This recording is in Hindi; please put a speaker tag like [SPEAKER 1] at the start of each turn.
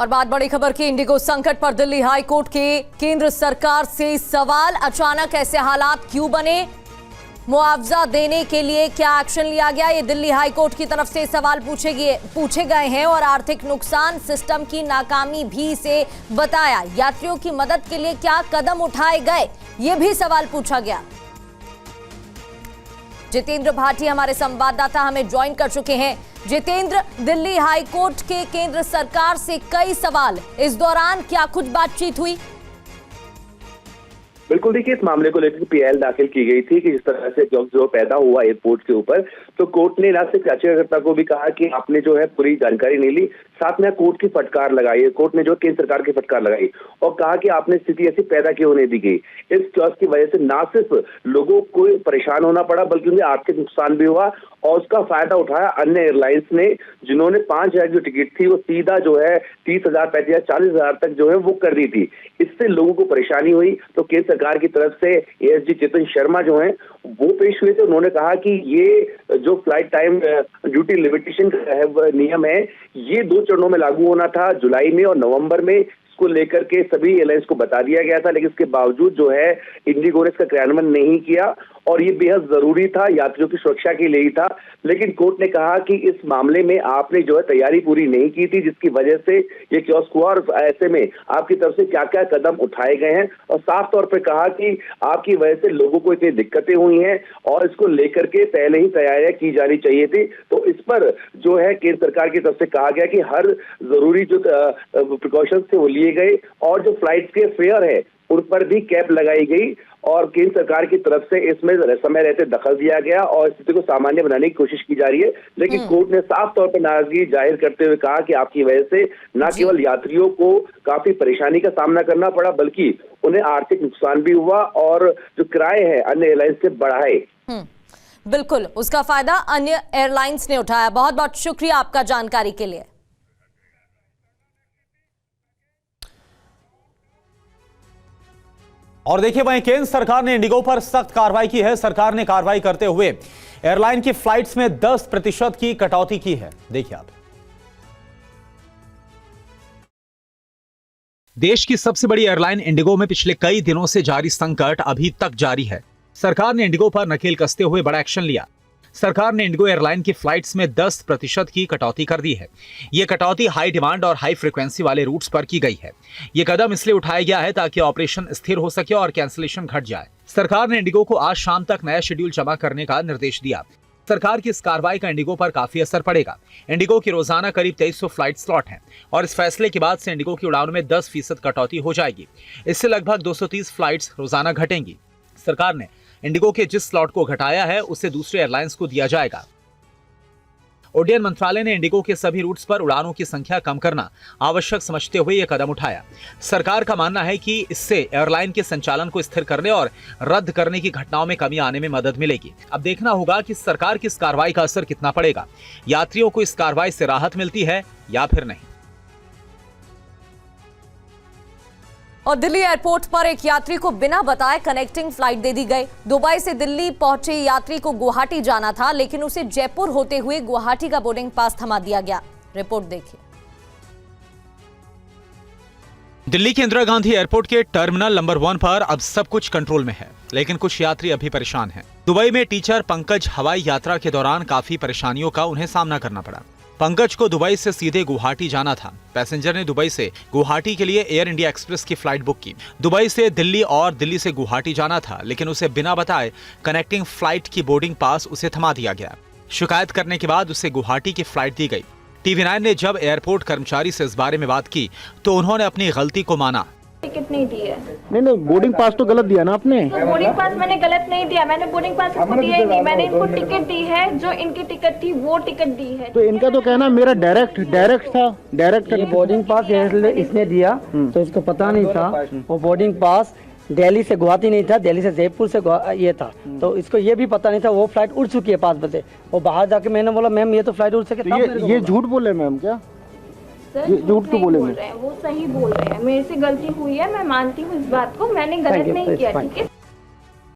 [SPEAKER 1] और बात बड़ी खबर की, इंडिगो संकट पर दिल्ली हाई कोर्ट के केंद्र सरकार से सवाल। अचानक ऐसे हालात क्यों बने, मुआवजा देने के लिए क्या एक्शन लिया गया, ये दिल्ली हाई कोर्ट की तरफ से सवाल पूछे गए हैं। और आर्थिक नुकसान, सिस्टम की नाकामी भी इसे बताया। यात्रियों की मदद के लिए क्या कदम उठाए गए, ये भी सवाल पूछा गया। जितेंद्र भाटी हमारे संवाददाता हमें ज्वाइन कर चुके हैं। जितेंद्र, दिल्ली हाई कोर्ट के केंद्र सरकार से कई सवाल, इस दौरान क्या कुछ बातचीत हुई?
[SPEAKER 2] बिल्कुल, देखिए इस मामले को लेकर पीएल दाखिल की गई थी कि जिस तरह से जो पैदा हुआ एयरपोर्ट के ऊपर, तो कोर्ट ने ना सिर्फ याचिकाकर्ता को भी कहा कि आपने जो है पूरी जानकारी नहीं ली, साथ में कोर्ट की फटकार लगाई। कोर्ट ने जो केंद्र सरकार की फटकार लगाई और कहा कि आपने स्थिति ऐसी पैदा क्यों नहीं दी गई। इस क्लॉज की वजह से ना सिर्फ लोगों को परेशान होना पड़ा बल्कि उन्हें आर्थिक नुकसान भी हुआ और उसका फायदा उठाया अन्य एयरलाइंस ने, जिन्होंने 5,000 जो टिकट थी वो सीधा जो है 30,000, 35,000, 40,000 तक जो है वो कर दी थी। इससे लोगों को परेशानी हुई। तो केंद्र सरकार की तरफ से एएसडी चेतन शर्मा जो है वो पेश हुए थे। उन्होंने कहा कि ये जो फ्लाइट टाइम ड्यूटी लिमिटेशन का नियम है, ये 2 चरणों में लागू होना था, जुलाई में और नवंबर में। इसको लेकर के सभी एयरलाइंस को बता दिया गया था, लेकिन इसके बावजूद जो है इंडिगो ने इसका क्रियान्वयन नहीं किया और ये बेहद जरूरी था, यात्रियों की सुरक्षा के लिए ही था। लेकिन कोर्ट ने कहा कि इस मामले में आपने जो है तैयारी पूरी नहीं की थी, जिसकी वजह से ये कियोस्क हुआ और ऐसे में आपकी तरफ से क्या क्या कदम उठाए गए हैं। और साफ तौर पर कहा कि आपकी वजह से लोगों को इतनी दिक्कतें हुई हैं और इसको लेकर के पहले ही तैयारियां की जानी चाहिए थी। तो इस पर जो है केंद्र सरकार की तरफ से कहा गया कि हर जरूरी जो प्रिकॉशंस थे वो लिए गए और जो फ्लाइट के फेयर है उन पर भी कैप लगाई गई और केंद्र सरकार की तरफ से इसमें समय रहते दखल दिया गया और स्थिति को सामान्य बनाने की कोशिश की जा रही है। लेकिन कोर्ट ने साफ तौर पर नाराजगी जाहिर करते हुए कहा कि आपकी वजह से न केवल यात्रियों को काफी परेशानी का सामना करना पड़ा बल्कि उन्हें आर्थिक नुकसान भी हुआ और जो किराए हैं अन्य एयरलाइंस से बढ़ाए।
[SPEAKER 1] बिल्कुल, उसका फायदा अन्य एयरलाइंस ने उठाया। बहुत बहुत शुक्रिया आपका जानकारी के लिए।
[SPEAKER 3] और देखिए, वहीं केंद्र सरकार ने इंडिगो पर सख्त कार्रवाई की है। सरकार ने कार्रवाई करते हुए एयरलाइन की फ्लाइट्स में 10% की कटौती की है। देखिए आप।
[SPEAKER 4] देश की सबसे बड़ी एयरलाइन इंडिगो में पिछले कई दिनों से जारी संकट अभी तक जारी है। सरकार ने इंडिगो पर नकेल कसते हुए बड़ा एक्शन लिया। सरकार ने इंडिगो एयरलाइन की फ्लाइट्स में 10% की कटौती कर दी है। ये कटौती हाई डिमांड और हाई फ्रीक्वेंसी वाले रूट्स पर की गई है। ये कदम इसलिए उठाया गया है ताकि ऑपरेशन स्थिर हो सके और कैंसिलेशन घट जाए। सरकार ने इंडिगो को आज शाम तक नया शेड्यूल जमा करने का निर्देश दिया। सरकार की इस कार्रवाई का इंडिगो पर काफी असर पड़ेगा। इंडिगो की रोजाना करीब 2300 फ्लाइट स्लॉट हैं और इस फैसले के बाद से इंडिगो की उड़ानों में 10% कटौती हो जाएगी। इससे लगभग 230 फ्लाइट्स रोजाना घटेंगी। सरकार ने इंडिगो के जिस स्लॉट को घटाया है उसे दूसरे एयरलाइंस को दिया जाएगा। उड्डयन मंत्रालय ने इंडिगो के सभी रूट्स पर उड़ानों की संख्या कम करना आवश्यक समझते हुए यह कदम उठाया। सरकार का मानना है कि इससे एयरलाइन के संचालन को स्थिर करने और रद्द करने की घटनाओं में कमी आने में मदद मिलेगी। अब देखना होगा कि सरकार की इस कार्रवाई का असर कितना पड़ेगा। यात्रियों को इस कार्रवाई से राहत मिलती है या फिर नहीं।
[SPEAKER 1] और दिल्ली एयरपोर्ट पर एक यात्री को बिना बताए कनेक्टिंग फ्लाइट दे दी गई। दुबई से दिल्ली पहुंचे यात्री को गुवाहाटी जाना था, लेकिन उसे जयपुर होते हुए गुवाहाटी का बोर्डिंग पास थमा दिया गया। रिपोर्ट देखिए।
[SPEAKER 4] दिल्ली के इंदिरा गांधी एयरपोर्ट के टर्मिनल नंबर 1 पर अब सब कुछ कंट्रोल में है, लेकिन कुछ यात्री अभी परेशान हैं। दुबई में टीचर पंकज हवाई यात्रा के दौरान काफी परेशानियों का उन्हें सामना करना पड़ा। पंकज को दुबई से सीधे गुवाहाटी जाना था। पैसेंजर ने दुबई से गुवाहाटी के लिए एयर इंडिया एक्सप्रेस की फ्लाइट बुक की। दुबई से दिल्ली और दिल्ली से गुवाहाटी जाना था, लेकिन उसे बिना बताए कनेक्टिंग फ्लाइट की बोर्डिंग पास उसे थमा दिया गया। शिकायत करने के बाद उसे गुवाहाटी की फ्लाइट दी गई। TV9 ने जब एयरपोर्ट कर्मचारी से इस बारे में बात की तो उन्होंने अपनी गलती को माना।
[SPEAKER 5] टिकट नहीं दी है।
[SPEAKER 6] नहीं, बोर्डिंग पास तो गलत दिया ना आपने।
[SPEAKER 5] तो बोर्डिंग पास मैंने गलत नहीं दिया, मैंने बोर्डिंग पास इसको दिया ही नहीं। मैंने इनको टिकट दी है, जो इनकी टिकट थी वो टिकट दी है।
[SPEAKER 6] तो इनका तो कहना मेरा डायरेक्ट था।
[SPEAKER 7] ये बोर्डिंग पास इसने दिया तो इसको पता नहीं था। वो बोर्डिंग पास दिल्ली से गुवाहाटी नहीं था, दिल्ली से जयपुर से ये था, तो इसको ये भी पता नहीं था। वो फ्लाइट उड़ चुकी है 5 बजे। वो बाहर जाके मैंने बोला मैम ये तो फ्लाइट उड़ सके।
[SPEAKER 6] तो ये झूठ बोले मैम क्या?
[SPEAKER 5] झूठ क्यों बोल रहे हैं? वो सही बोल रहे हैं। मेरे से गलती हुई है, मैं मानती हूँ इस बात को, मैंने गलत नहीं किया। ठीक है।